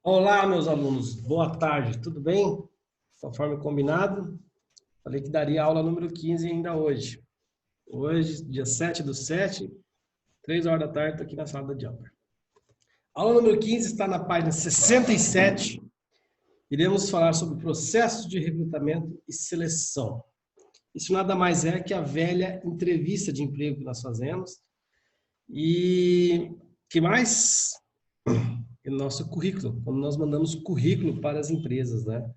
Olá, meus alunos. Boa tarde. Tudo bem? Conforme combinado, falei que daria aula número 15 ainda hoje. Hoje, dia 7/7, 3 horas da tarde, estou aqui na sala da Jumper. A aula número 15 está na página 67. Iremos falar sobre processos de recrutamento e seleção. Isso nada mais é que a velha entrevista de emprego que nós fazemos. E que mais? O nosso currículo, quando nós mandamos currículo para as empresas, né?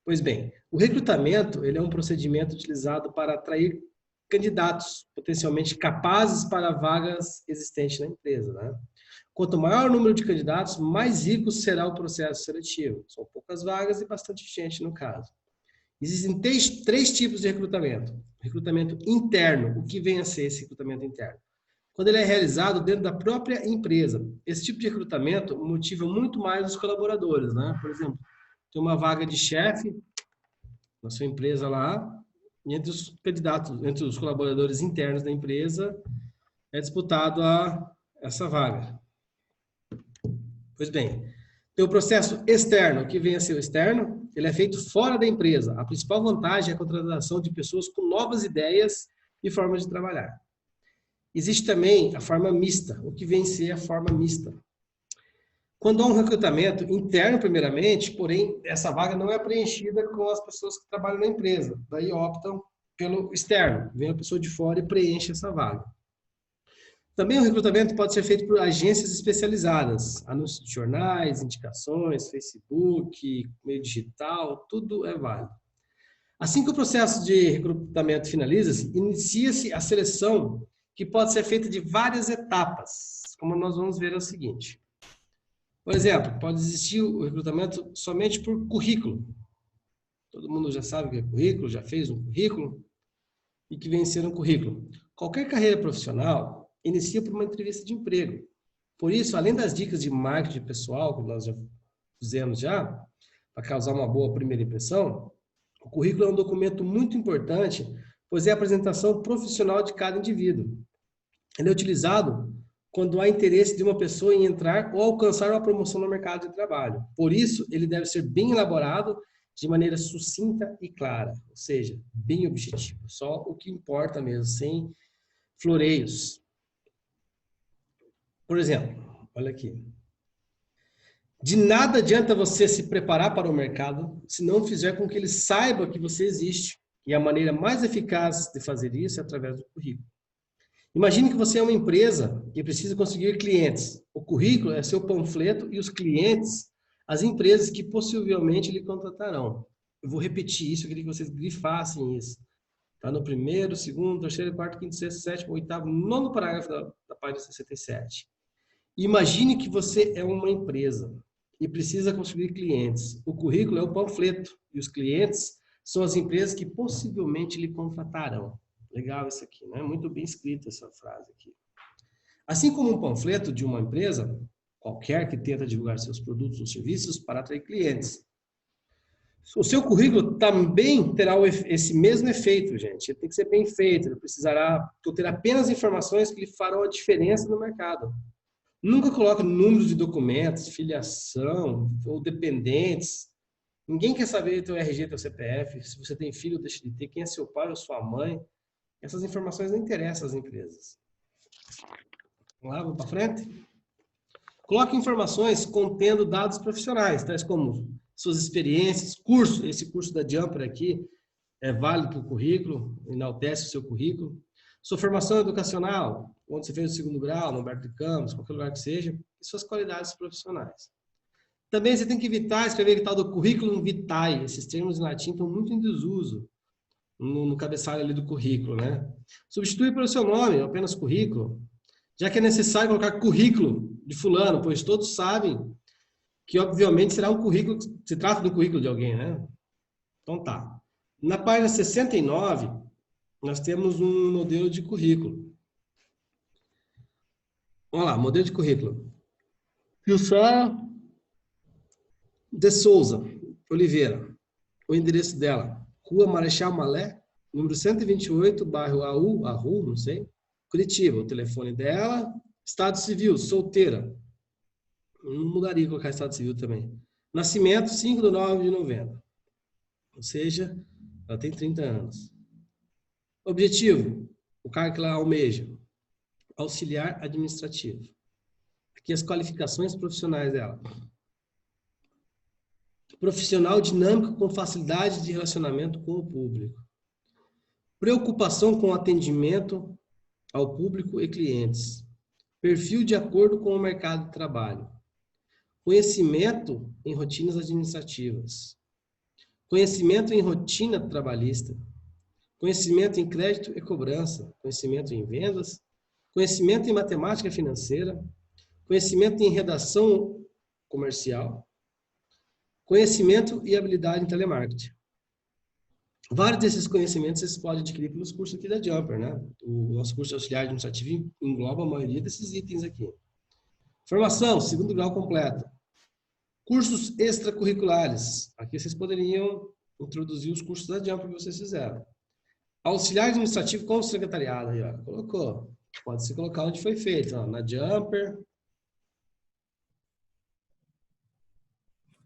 Pois bem, o recrutamento ele é um procedimento utilizado para atrair candidatos potencialmente capazes para vagas existentes na empresa, né? Quanto maior o número de candidatos, mais rico será o processo seletivo. São poucas vagas e bastante gente no caso. Existem três tipos de recrutamento. Recrutamento interno, o que vem a ser esse recrutamento interno? Quando ele é realizado dentro da própria empresa. Esse tipo de recrutamento motiva muito mais os colaboradores, né? Por exemplo, tem uma vaga de chefe na sua empresa lá, e entre os candidatos, entre os colaboradores internos da empresa, é disputado essa vaga. Pois bem, tem o processo externo, que vem a ser o externo, ele é feito fora da empresa. A principal vantagem é a contratação de pessoas com novas ideias e formas de trabalhar. Existe também a forma mista, o que vem a ser a forma mista. Quando há um recrutamento interno, primeiramente, porém, essa vaga não é preenchida com as pessoas que trabalham na empresa. Daí optam pelo externo. Vem a pessoa de fora e preenche essa vaga. Também o recrutamento pode ser feito por agências especializadas. Anúncios de jornais, indicações, Facebook, meio digital, tudo é válido. Assim que o processo de recrutamento finaliza-se, inicia-se a seleção, que pode ser feita de várias etapas, como nós vamos ver é o seguinte. Por exemplo, pode existir o recrutamento somente por currículo. Todo mundo já sabe o que é currículo, já fez um currículo e que vem sendo um currículo. Qualquer carreira profissional inicia por uma entrevista de emprego. Por isso, além das dicas de marketing pessoal, que nós já fizemos para causar uma boa primeira impressão, o currículo é um documento muito importante, pois é a apresentação profissional de cada indivíduo. Ele é utilizado quando há interesse de uma pessoa em entrar ou alcançar uma promoção no mercado de trabalho. Por isso, ele deve ser bem elaborado de maneira sucinta e clara, ou seja, bem objetivo. Só o que importa mesmo, sem floreios. Por exemplo, olha aqui. De nada adianta você se preparar para o mercado se não fizer com que ele saiba que você existe. E a maneira mais eficaz de fazer isso é através do currículo. Imagine que você é uma empresa que precisa conseguir clientes. O currículo é seu panfleto e os clientes, as empresas que possivelmente lhe contratarão. Eu vou repetir isso, eu queria que vocês grifassem isso. Está no primeiro, segundo, terceiro, quarto, quinto, sexto, sétimo, oitavo, nono parágrafo da página 67. Imagine que você é uma empresa e precisa conseguir clientes. O currículo é o panfleto e os clientes são as empresas que possivelmente lhe contratarão. Legal isso aqui, né? Muito bem escrita essa frase aqui. Assim como um panfleto de uma empresa, qualquer que tenta divulgar seus produtos ou serviços para atrair clientes. O seu currículo também terá esse mesmo efeito, gente. Ele tem que ser bem feito, ele precisará conter apenas informações que lhe farão a diferença no mercado. Nunca coloque números de documentos, filiação ou dependentes. Ninguém quer saber teu RG, teu CPF, se você tem filho, deixa de ter, quem é seu pai ou sua mãe. Essas informações não interessam às empresas. Vamos lá, vamos para frente? Coloque informações contendo dados profissionais, tais como suas experiências, curso. Esse curso da Jumper aqui é válido para o currículo, enaltece o seu currículo. Sua formação educacional, onde você fez o segundo grau, no Humberto de Campos, qualquer lugar que seja, e suas qualidades profissionais. Também você tem que evitar escrever o tal do currículo vitae. Esses termos em latim estão muito em desuso no cabeçalho ali do currículo, né? Substitui pelo seu nome, apenas currículo, já que é necessário colocar currículo de fulano, pois todos sabem que, obviamente, será um currículo, se trata do currículo de alguém, né? Então tá. Na página 69, nós temos um modelo de currículo. Vamos lá, modelo de currículo. Jussara de Souza Oliveira. O endereço dela, Rua Marechal Malé, número 128, bairro Arru, não sei, Curitiba. O telefone dela, estado civil, solteira. Não mudaria colocar estado civil também. Nascimento, 5/9/90. Ou seja, ela tem 30 anos. Objetivo, o cargo que ela almeja, auxiliar administrativo. Aqui as qualificações profissionais dela. Profissional dinâmico com facilidade de relacionamento com o público. Preocupação com atendimento ao público e clientes. Perfil de acordo com o mercado de trabalho. Conhecimento em rotinas administrativas. Conhecimento em rotina trabalhista. Conhecimento em crédito e cobrança. Conhecimento em vendas. Conhecimento em matemática financeira. Conhecimento em redação comercial. Conhecimento e habilidade em telemarketing. Vários desses conhecimentos vocês podem adquirir pelos cursos aqui da Jumper, né? O nosso curso de auxiliar administrativo engloba a maioria desses itens aqui. Formação, 2º grau completo. Cursos extracurriculares. Aqui vocês poderiam introduzir os cursos da Jumper que vocês fizeram. Auxiliar administrativo com secretariado. Aí, ó, colocou. Pode se colocar onde foi feito. Ó, na Jumper.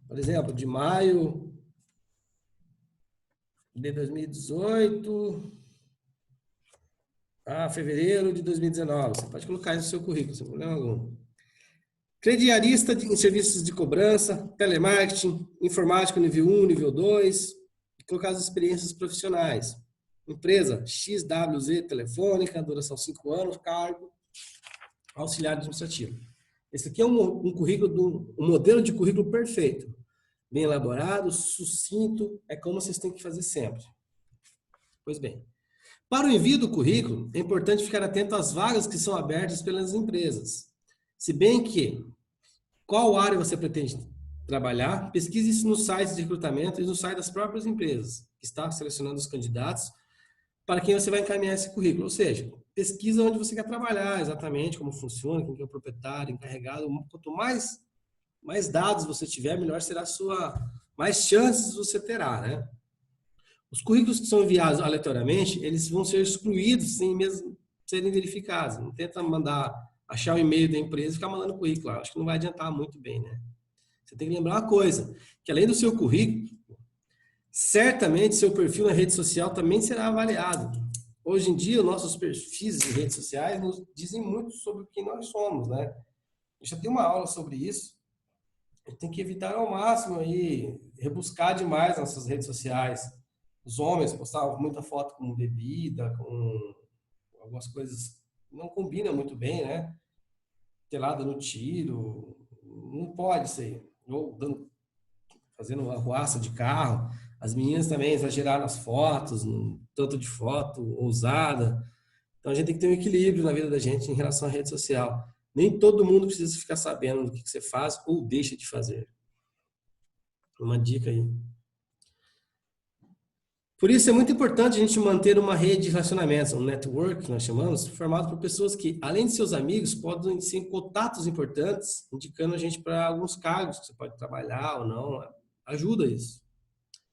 Por exemplo, de maio de 2018 a fevereiro de 2019. Você pode colocar isso no seu currículo, sem problema algum. Crediarista em serviços de cobrança, telemarketing, informática nível 1, nível 2, e colocar as experiências profissionais. Empresa XWZ Telefônica, duração 5 anos, cargo, auxiliar administrativo. Esse aqui é um currículo, um modelo de currículo perfeito. Bem elaborado, sucinto, é como vocês têm que fazer sempre. Pois bem, para o envio do currículo, é importante ficar atento às vagas que são abertas pelas empresas. Se bem que, qual área você pretende trabalhar, pesquise isso no site de recrutamento e no site das próprias empresas, que está selecionando os candidatos para quem você vai encaminhar esse currículo. Ou seja, pesquisa onde você quer trabalhar, exatamente como funciona, quem que é o proprietário, encarregado. Quanto mais dados você tiver, melhor será a sua, mais chances você terá, né? Os currículos que são enviados aleatoriamente, eles vão ser excluídos sem mesmo serem verificados. Não tenta achar o e-mail da empresa e ficar mandando currículo. Acho que não vai adiantar muito bem, né? Você tem que lembrar uma coisa, que além do seu currículo, certamente seu perfil na rede social também será avaliado. Hoje em dia, nossos perfis de redes sociais nos dizem muito sobre quem nós somos, né? Eu já dei uma aula sobre isso. A gente tem que evitar ao máximo aí, rebuscar demais nossas redes sociais. Os homens postavam muita foto com bebida, com algumas coisas que não combinam muito bem, né? Telada no tiro, não pode ser. Ou fazendo uma arruaça de carro. As meninas também exageraram as fotos, tanto de foto ousada. Então a gente tem que ter um equilíbrio na vida da gente em relação à rede social. Nem todo mundo precisa ficar sabendo do que você faz ou deixa de fazer. Uma dica aí. Por isso é muito importante a gente manter uma rede de relacionamentos, um network, que nós chamamos, formado por pessoas que, além de seus amigos, podem ser contatos importantes, indicando a gente para alguns cargos que você pode trabalhar ou não. Ajuda isso.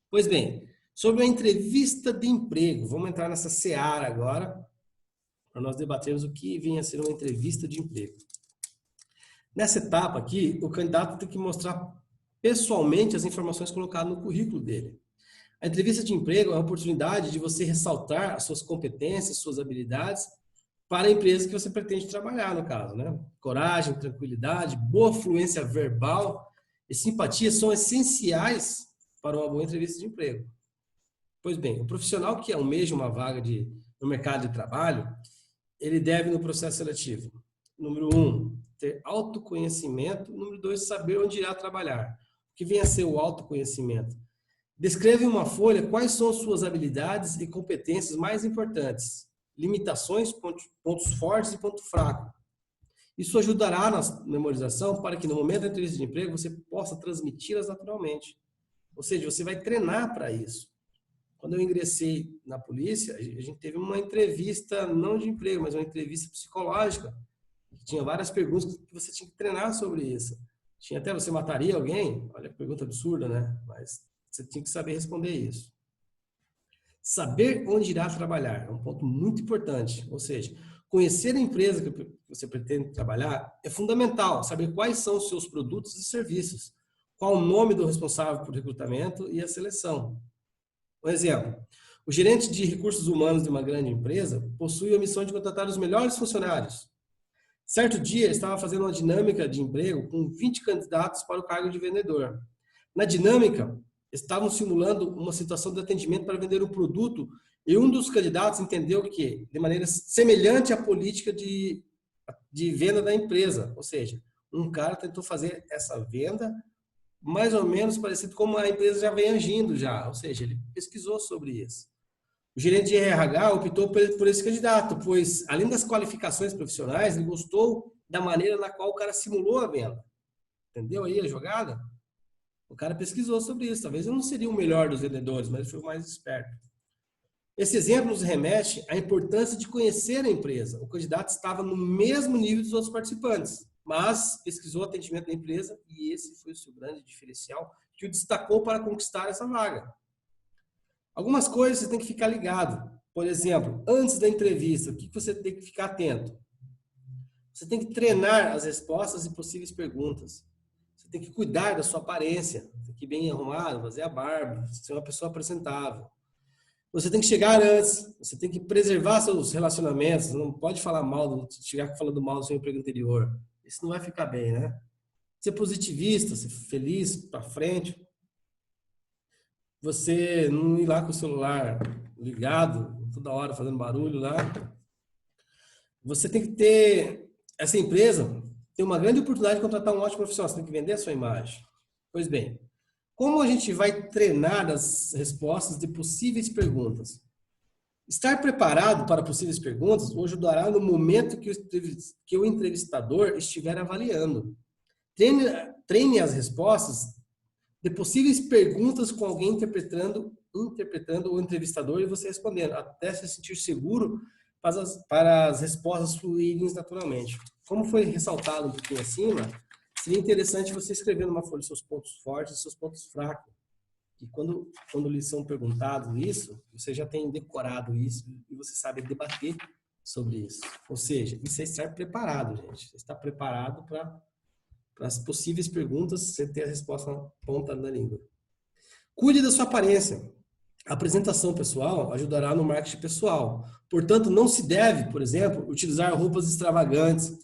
Pois bem, sobre a entrevista de emprego, vamos entrar nessa seara agora, para nós debatermos o que vem a ser uma entrevista de emprego. Nessa etapa aqui, o candidato tem que mostrar pessoalmente as informações colocadas no currículo dele. A entrevista de emprego é a oportunidade de você ressaltar as suas competências, suas habilidades para a empresa que você pretende trabalhar, no caso, né? Coragem, tranquilidade, boa fluência verbal e simpatia são essenciais para uma boa entrevista de emprego. Pois bem, o profissional que almeja uma vaga no mercado de trabalho, ele deve, no processo seletivo, número 1, ter autoconhecimento, número 2, saber onde irá trabalhar. O que vem a ser o autoconhecimento? Descreva em uma folha quais são as suas habilidades e competências mais importantes, limitações, pontos fortes e ponto fraco. Isso ajudará na memorização para que no momento da entrevista de emprego você possa transmiti-las naturalmente. Ou seja, você vai treinar para isso. Quando eu ingressei na polícia, a gente teve uma entrevista, não de emprego, mas uma entrevista psicológica. Tinha várias perguntas que você tinha que treinar sobre isso. Tinha até, você mataria alguém? Olha que pergunta absurda, né? Mas você tinha que saber responder isso. Saber onde irá trabalhar é um ponto muito importante. Ou seja, conhecer a empresa que você pretende trabalhar é fundamental, saber quais são os seus produtos e serviços, qual o nome do responsável por recrutamento e a seleção. Um exemplo, o gerente de recursos humanos de uma grande empresa possui a missão de contratar os melhores funcionários. Certo dia, estava fazendo uma dinâmica de emprego com 20 candidatos para o cargo de vendedor. Na dinâmica, estavam simulando uma situação de atendimento para vender um produto e um dos candidatos entendeu que, de maneira semelhante à política de venda da empresa, ou seja, um cara tentou fazer essa venda mais ou menos parecido como a empresa já vem agindo já, ou seja, ele pesquisou sobre isso. O gerente de RH optou por esse candidato, pois, além das qualificações profissionais, ele gostou da maneira na qual o cara simulou a venda. Entendeu aí a jogada? O cara pesquisou sobre isso. Talvez eu não seria o melhor dos vendedores, mas ele foi o mais esperto. Esse exemplo nos remete à importância de conhecer a empresa. O candidato estava no mesmo nível dos outros participantes, mas pesquisou o atendimento da empresa e esse foi o seu grande diferencial que o destacou para conquistar essa vaga. Algumas coisas você tem que ficar ligado. Por exemplo, antes da entrevista, o que você tem que ficar atento? Você tem que treinar as respostas e possíveis perguntas. Você tem que cuidar da sua aparência. Tem que ir bem arrumado, fazer a barba, ser uma pessoa apresentável. Você tem que chegar antes. Você tem que preservar seus relacionamentos. Você não pode falar mal, chegar falando mal do seu emprego anterior. Isso não vai ficar bem, né? Ser positivista, ser feliz, para frente. Você não ir lá com o celular ligado, toda hora fazendo barulho lá. Você tem que ter... Essa empresa tem uma grande oportunidade de contratar um ótimo profissional. Você tem que vender a sua imagem. Pois bem, como a gente vai treinar as respostas de possíveis perguntas? Estar preparado para possíveis perguntas o ajudará no momento que o entrevistador estiver avaliando. Treine as respostas de possíveis perguntas com alguém interpretando o entrevistador e você respondendo, até se sentir seguro para as respostas fluírem naturalmente. Como foi ressaltado um pouquinho acima, seria interessante você escrever numa folha seus pontos fortes e seus pontos fracos. E quando lhes são perguntados isso, você já tem decorado isso e você sabe debater sobre isso. Ou seja, isso é estar preparado, gente. Você está preparado para as possíveis perguntas, você ter a resposta na ponta da língua. Cuide da sua aparência. A apresentação pessoal ajudará no marketing pessoal. Portanto, não se deve, por exemplo, utilizar roupas extravagantes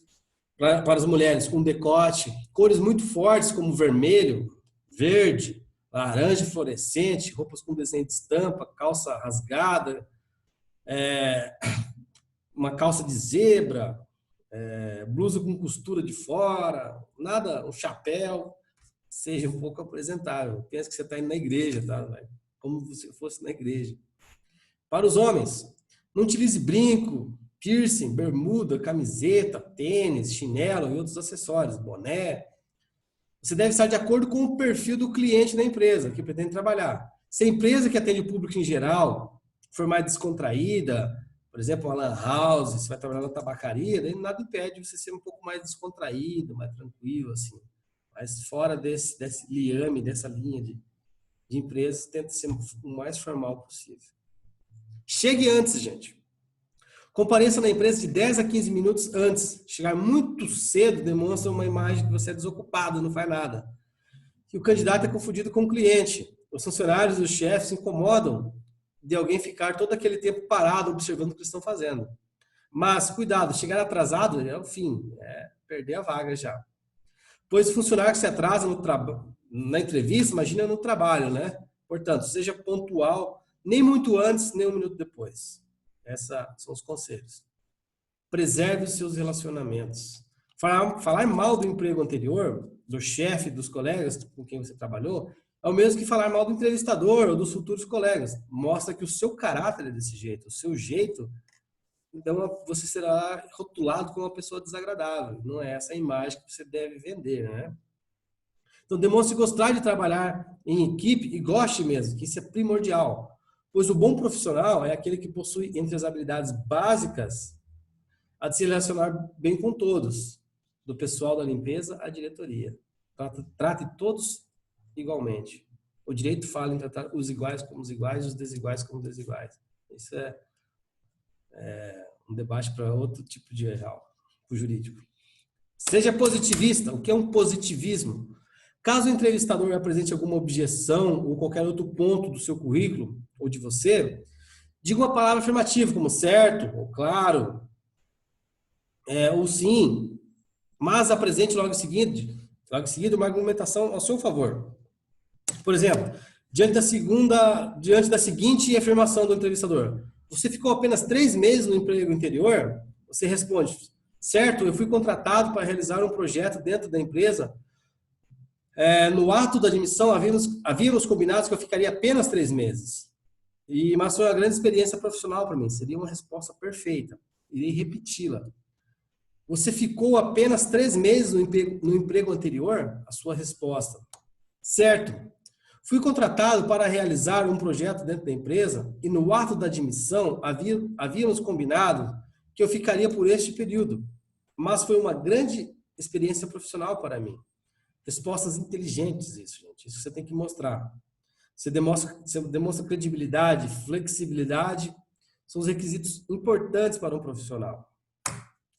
para as mulheres, com decote, cores muito fortes como vermelho, verde, laranja fluorescente, roupas com desenho de estampa, calça rasgada, uma calça de zebra, blusa com costura de fora, nada, um chapéu, seja um pouco apresentável. Pensa que você está indo na igreja, tá? Como se fosse na igreja. Para os homens, não utilize brinco, piercing, bermuda, camiseta, tênis, chinelo e outros acessórios, boné. Você deve estar de acordo com o perfil do cliente da empresa que pretende trabalhar. Se a empresa que atende o público em geral for mais descontraída, por exemplo, uma lan house, você vai trabalhar na tabacaria, daí nada impede você ser um pouco mais descontraído, mais tranquilo, assim. Mas fora desse liame, dessa linha de empresas, tenta ser o mais formal possível. Chegue antes, gente. Compareça na empresa de 10 a 15 minutos antes. Chegar muito cedo demonstra uma imagem que você é desocupado, não faz nada. E o candidato é confundido com o cliente. Os funcionários e os chefes se incomodam de alguém ficar todo aquele tempo parado observando o que eles estão fazendo. Mas, cuidado, chegar atrasado é o fim, é perder a vaga já. Pois o funcionário que se atrasa na entrevista, imagina no trabalho, né? Portanto, seja pontual, nem muito antes, nem um minuto depois. Esses são os conselhos. Preserve os seus relacionamentos. Falar mal do emprego anterior, do chefe, dos colegas com quem você trabalhou, é o mesmo que falar mal do entrevistador ou dos futuros colegas. Mostra que o seu caráter é desse jeito, o seu jeito, então você será rotulado como uma pessoa desagradável. Não é essa a imagem que você deve vender, né? Então demonstre gostar de trabalhar em equipe e goste mesmo, que isso é primordial. Pois o bom profissional é aquele que possui entre as habilidades básicas a de se relacionar bem com todos, do pessoal da limpeza à diretoria. Trate todos igualmente. O direito fala em tratar os iguais como os iguais e os desiguais como os desiguais. Isso é um debate para outro tipo de real, o jurídico. Seja positivista. O que é um positivismo? Caso o entrevistador apresente alguma objeção ou qualquer outro ponto do seu currículo ou de você, diga uma palavra afirmativa, como certo, ou claro, ou sim, mas apresente logo em seguida uma argumentação ao seu favor. Por exemplo, diante da seguinte afirmação do entrevistador: você ficou apenas 3 meses no emprego anterior? Você responde: certo, eu fui contratado para realizar um projeto dentro da empresa. No ato da admissão, havíamos combinado que eu ficaria apenas 3 meses. Mas foi uma grande experiência profissional para mim. Seria uma resposta perfeita. Irei repeti-la. Você ficou apenas 3 meses no emprego anterior? A sua resposta: certo. Fui contratado para realizar um projeto dentro da empresa e no ato da admissão havíamos combinado que eu ficaria por este período. Mas foi uma grande experiência profissional para mim. Respostas inteligentes, isso, gente. Isso você tem que mostrar. Você demonstra credibilidade, flexibilidade. São os requisitos importantes para um profissional.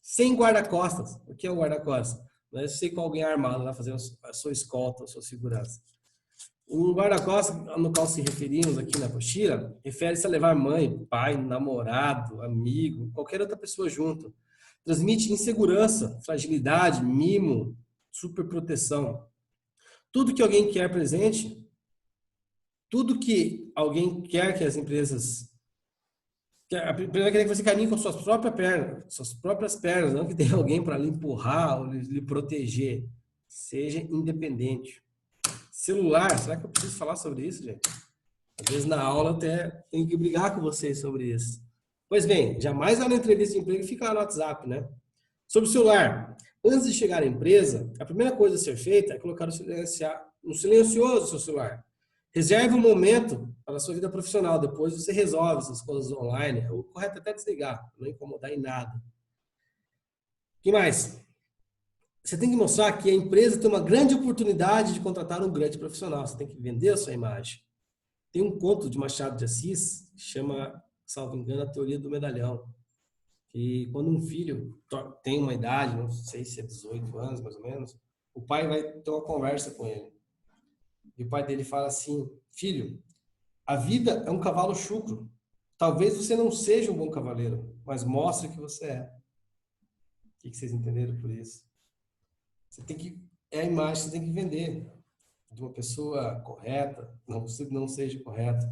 Sem guarda-costas. O que é o guarda-costas? Não é você com alguém armado lá fazendo a sua escolta, a sua segurança. O guarda-costas, no qual se referimos aqui na apostila, refere-se a levar mãe, pai, namorado, amigo, qualquer outra pessoa junto. Transmite insegurança, fragilidade, mimo, superproteção. Tudo que alguém quer presente, tudo que alguém quer que as empresas... A primeira quer que você caminhe com suas próprias pernas, não que tenha alguém para lhe empurrar ou lhe proteger. Seja independente. Celular, será que eu preciso falar sobre isso, gente? Às vezes na aula até tenho que brigar com vocês sobre isso. Pois bem, jamais lá na entrevista de emprego fica lá no WhatsApp, né? Sobre o celular. Antes de chegar à empresa, a primeira coisa a ser feita é colocar no silencioso o seu celular. Reserve um momento para a sua vida profissional. Depois você resolve essas coisas online. O correto é até desligar, não incomodar em nada. O que mais? Você tem que mostrar que a empresa tem uma grande oportunidade de contratar um grande profissional. Você tem que vender a sua imagem. Tem um conto de Machado de Assis que chama, salvo engano, a teoria do medalhão. E quando um filho tem uma idade, não sei se é 18 anos mais ou menos, o pai vai ter uma conversa com ele. E o pai dele fala assim: filho, a vida é um cavalo chucro. Talvez você não seja um bom cavaleiro, mas mostre que você é. O que vocês entenderam por isso? É a imagem que você tem que vender de uma pessoa correta, não seja correta,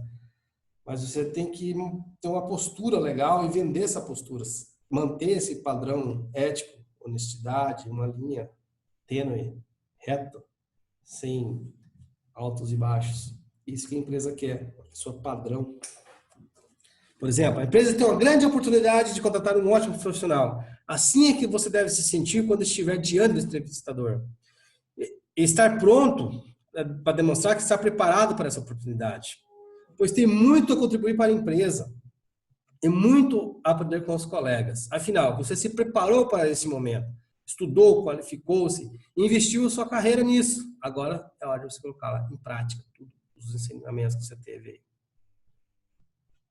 mas você tem que ter uma postura legal e vender essa postura, manter esse padrão ético, honestidade, uma linha tênue, reta, sem altos e baixos. Isso que a empresa quer, a pessoa padrão. Por exemplo, a empresa tem uma grande oportunidade de contratar um ótimo profissional. Assim é que você deve se sentir quando estiver diante do entrevistador. E estar pronto para demonstrar que está preparado para essa oportunidade. Pois tem muito a contribuir para a empresa. E muito a aprender com os colegas. Afinal, você se preparou para esse momento. Estudou, qualificou-se, investiu sua carreira nisso. Agora é hora de você colocar em prática todos os ensinamentos que você teve aí.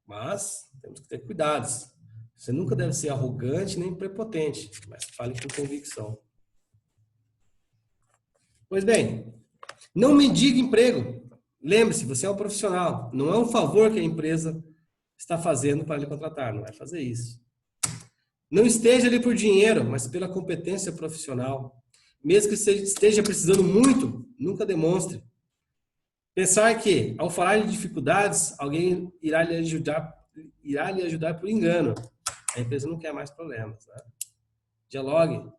Mas temos que ter cuidados. Você nunca deve ser arrogante nem prepotente, mas fale com convicção. Pois bem, não mendigue emprego. Lembre-se, você é um profissional. Não é um favor que a empresa está fazendo para lhe contratar. Não vai fazer isso. Não esteja ali por dinheiro, mas pela competência profissional. Mesmo que você esteja precisando muito, nunca demonstre. Pensar que, ao falar de dificuldades, alguém irá lhe ajudar por engano. A empresa não quer mais problemas. Né? Dialogue.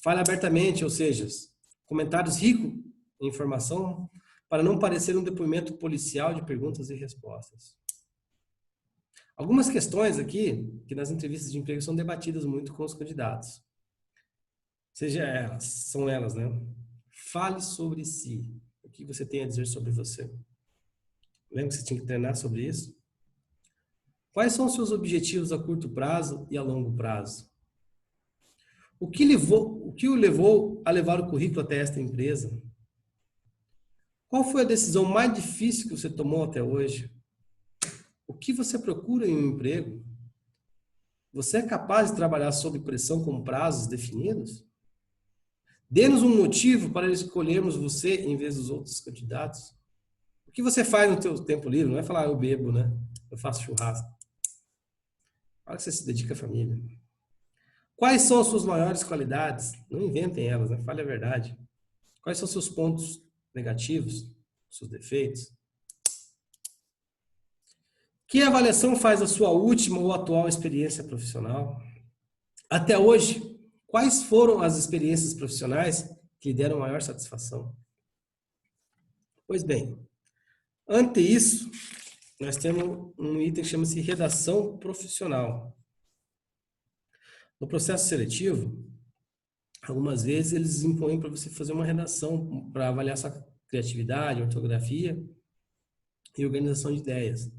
Fale abertamente, ou seja, comentários ricos em informação para não parecer um depoimento policial de perguntas e respostas. Algumas questões aqui, que nas entrevistas de emprego são debatidas muito com os candidatos. São elas, né? Fale sobre si. O que você tem a dizer sobre você? Lembra que você tinha que treinar sobre isso? Quais são os seus objetivos a curto prazo e a longo prazo? O que o levou a levar o currículo até esta empresa? Qual foi a decisão mais difícil que você tomou até hoje? O que você procura em um emprego? Você é capaz de trabalhar sob pressão com prazos definidos? Dê-nos um motivo para escolhermos você em vez dos outros candidatos. O que você faz no seu tempo livre? Não é falar, eu bebo, né? Eu faço churrasco. Fala que você se dedica à família. Quais são as suas maiores qualidades? Não inventem elas, né? Fale a verdade. Quais são os seus pontos negativos? Seus defeitos? Que avaliação faz a sua última ou atual experiência profissional? Até hoje, quais foram as experiências profissionais que lhe deram maior satisfação? Pois bem, ante isso, nós temos um item que chama-se redação profissional. No processo seletivo, algumas vezes eles impõem para você fazer uma redação para avaliar sua criatividade, ortografia e organização de ideias.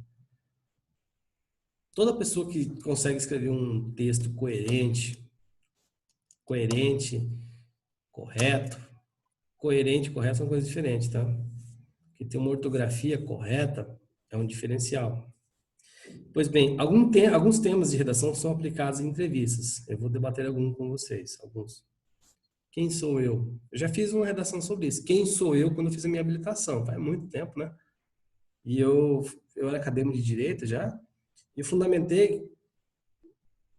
Toda pessoa que consegue escrever um texto coerente, correto são coisas diferentes, tá? Porque ter uma ortografia correta é um diferencial. Pois bem, alguns temas de redação são aplicados em entrevistas. Eu vou debater alguns com vocês, alguns. Quem sou eu? Eu já fiz uma redação sobre isso. Quem sou eu quando eu fiz a minha habilitação? Faz muito tempo, né? E eu era acadêmico de Direito já, e fundamentei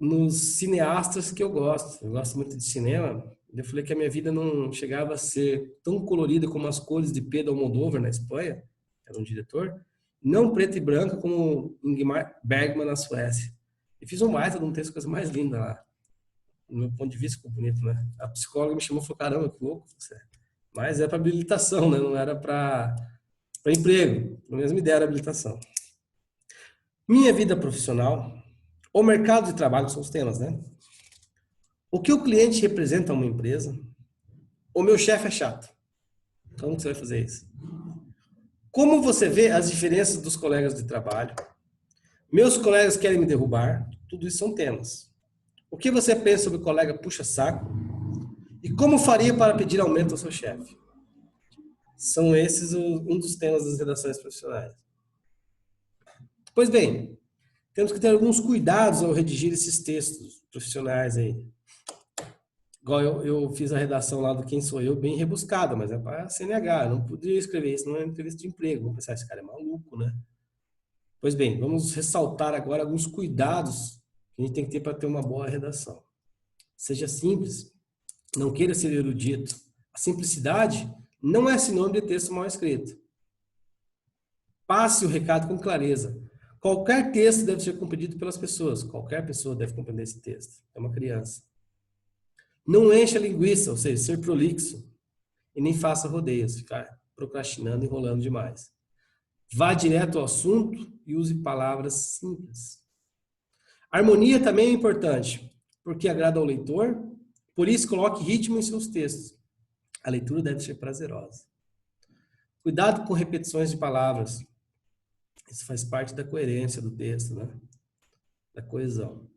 nos cineastas que eu gosto. Eu gosto muito de cinema. Eu falei que a minha vida não chegava a ser tão colorida como as cores de Pedro Almodóvar na Espanha, era um diretor, não preto e branca como Ingmar Bergman na Suécia. E fiz um baita de um texto, coisa mais linda lá. Do meu ponto de vista, ficou bonito, né? A psicóloga me chamou e falou, caramba, que louco você é. Mas é para habilitação, né? Não era para emprego. Pelo menos me deram habilitação. Minha vida profissional, o mercado de trabalho são os temas, né? O que o cliente representa a uma empresa? O meu chefe é chato. Como você vai fazer isso? Como você vê as diferenças dos colegas de trabalho? Meus colegas querem me derrubar? Tudo isso são temas. O que você pensa sobre o colega puxa-saco? E como faria para pedir aumento ao seu chefe? São esses um dos temas das redações profissionais. Pois bem, temos que ter alguns cuidados ao redigir esses textos profissionais aí. Igual eu fiz a redação lá do Quem Sou Eu, bem rebuscada, mas é para CNH, eu não podia escrever isso numa entrevista de emprego. Vamos pensar, esse cara é maluco, né? Pois bem, vamos ressaltar agora alguns cuidados que a gente tem que ter para ter uma boa redação. Seja simples, não queira ser erudito. A simplicidade não é sinônimo de texto mal escrito. Passe o recado com clareza. Qualquer texto deve ser compreendido pelas pessoas. Qualquer pessoa deve compreender esse texto. É uma criança. Não encha a linguiça, ou seja, ser prolixo. E nem faça rodeios, ficar procrastinando, enrolando demais. Vá direto ao assunto e use palavras simples. A harmonia também é importante, porque agrada ao leitor. Por isso, coloque ritmo em seus textos. A leitura deve ser prazerosa. Cuidado com repetições de palavras. Isso faz parte da coerência do texto, né? Da coesão.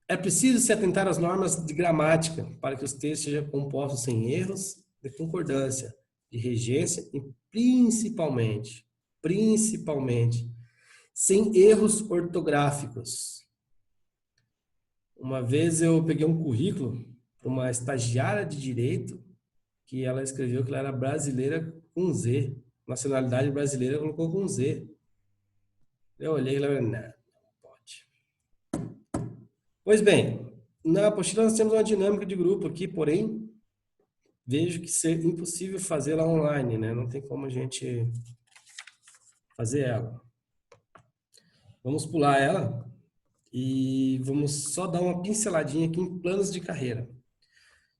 É preciso se atentar às normas de gramática para que os textos sejam compostos sem erros de concordância, de regência e principalmente, sem erros ortográficos. Uma vez eu peguei um currículo para uma estagiária de direito que ela escreveu que ela era brasileira com Z. Nacionalidade brasileira colocou com Z. Eu olhei e falei, não pode. Pois bem, na apostila nós temos uma dinâmica de grupo aqui, porém, vejo que ser impossível fazê-la online, né? Não tem como a gente fazer ela. Vamos pular ela e vamos só dar uma pinceladinha aqui em planos de carreira.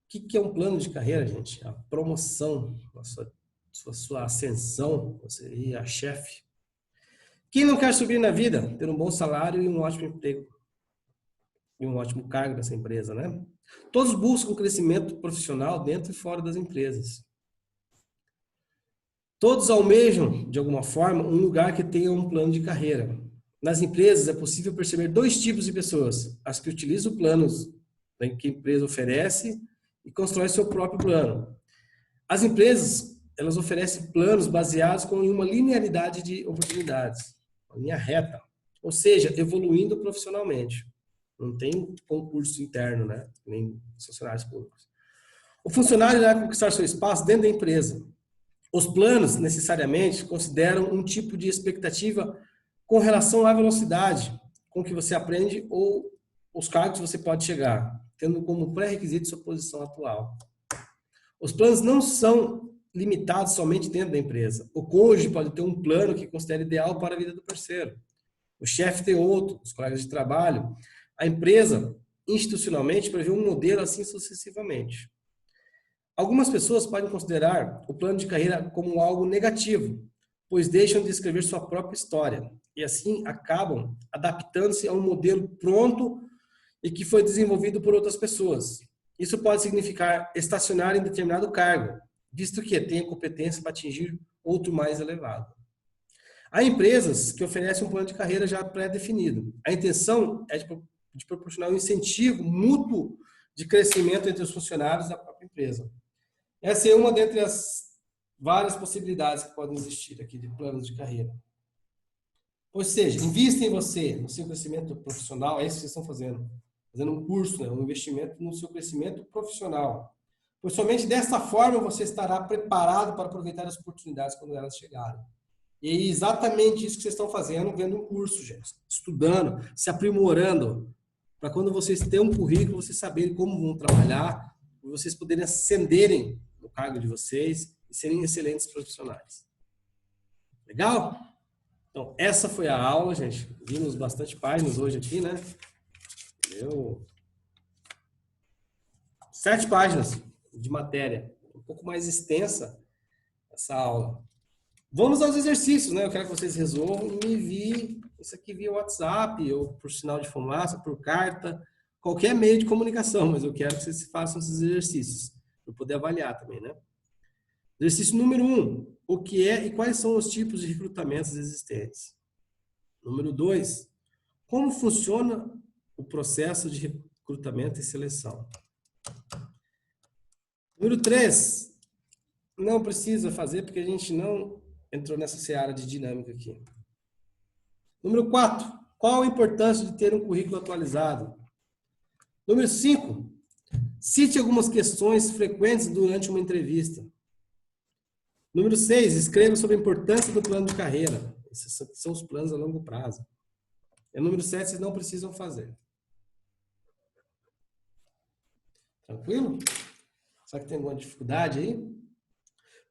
O que é um plano de carreira, gente? A promoção, a sua ascensão, você ir a chefe. Quem não quer subir na vida? Ter um bom salário e um ótimo emprego. E um ótimo cargo nessa empresa, né? Todos buscam crescimento profissional dentro e fora das empresas. Todos almejam, de alguma forma, um lugar que tenha um plano de carreira. Nas empresas é possível perceber dois tipos de pessoas. As que utilizam planos que a empresa oferece e constrói seu próprio plano. As empresas, elas oferecem planos baseados em uma linearidade de oportunidades. Uma linha reta. Ou seja, evoluindo profissionalmente. Não tem concurso interno, né? Nem funcionários públicos. O funcionário irá conquistar seu espaço dentro da empresa. Os planos, necessariamente, consideram um tipo de expectativa com relação à velocidade com que você aprende ou os cargos que você pode chegar, tendo como pré-requisito sua posição atual. Os planos não são limitados somente dentro da empresa. O cônjuge pode ter um plano que considere ideal para a vida do parceiro. O chefe tem outro, os colegas de trabalho. A empresa, institucionalmente, prevê um modelo assim sucessivamente. Algumas pessoas podem considerar o plano de carreira como algo negativo, pois deixam de escrever sua própria história e assim acabam adaptando-se a um modelo pronto e que foi desenvolvido por outras pessoas. Isso pode significar estacionar em determinado cargo, visto que tem competência para atingir outro mais elevado. Há empresas que oferecem um plano de carreira já pré-definido. A intenção é de proporcionar um incentivo mútuo de crescimento entre os funcionários da própria empresa. Essa é uma dentre as várias possibilidades que podem existir aqui de planos de carreira. Ou seja, invista em você, no seu crescimento profissional, é isso que vocês estão fazendo. Fazendo um curso, né? Um investimento no seu crescimento profissional. Pois somente dessa forma você estará preparado para aproveitar as oportunidades quando elas chegarem. E é exatamente isso que vocês estão fazendo, vendo um curso, gente. Estudando, se aprimorando, para quando vocês terem um currículo, vocês saberem como vão trabalhar, para vocês poderem ascenderem no cargo de vocês e serem excelentes profissionais. Legal? Então, essa foi a aula, gente. Vimos bastante páginas hoje aqui, né? 7 páginas de matéria. Um pouco mais extensa essa aula. Vamos aos exercícios, né? Eu quero que vocês resolvam e me enviem isso aqui via WhatsApp, ou por sinal de fumaça, por carta, qualquer meio de comunicação, mas eu quero que vocês façam esses exercícios, para eu poder avaliar também, né? Exercício número 1. O que é e quais são os tipos de recrutamentos existentes? Número 2. Como funciona o processo de recrutamento e seleção? Número 3. Não precisa fazer porque a gente não entrou nessa seara de dinâmica aqui. Número 4. Qual a importância de ter um currículo atualizado? Número 5. Cite algumas questões frequentes durante uma entrevista. Número 6. Escreva sobre a importância do plano de carreira. Esses são os planos a longo prazo. E número 7, vocês não precisam fazer. Tranquilo? Será que tem alguma dificuldade aí?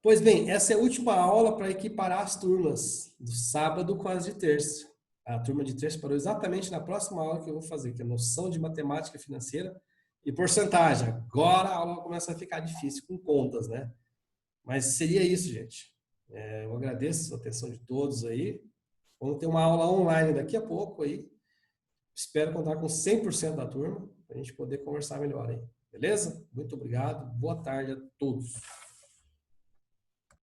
Pois bem, essa é a última aula para equiparar as turmas do sábado com as de terça. A turma de terça parou exatamente na próxima aula que eu vou fazer, que é noção de matemática financeira e porcentagem. Agora a aula começa a ficar difícil com contas, né? Mas seria isso, gente. Eu agradeço a atenção de todos aí. Vamos ter uma aula online daqui a pouco aí. Espero contar com 100% da turma para a gente poder conversar melhor aí. Beleza? Muito obrigado. Boa tarde a todos.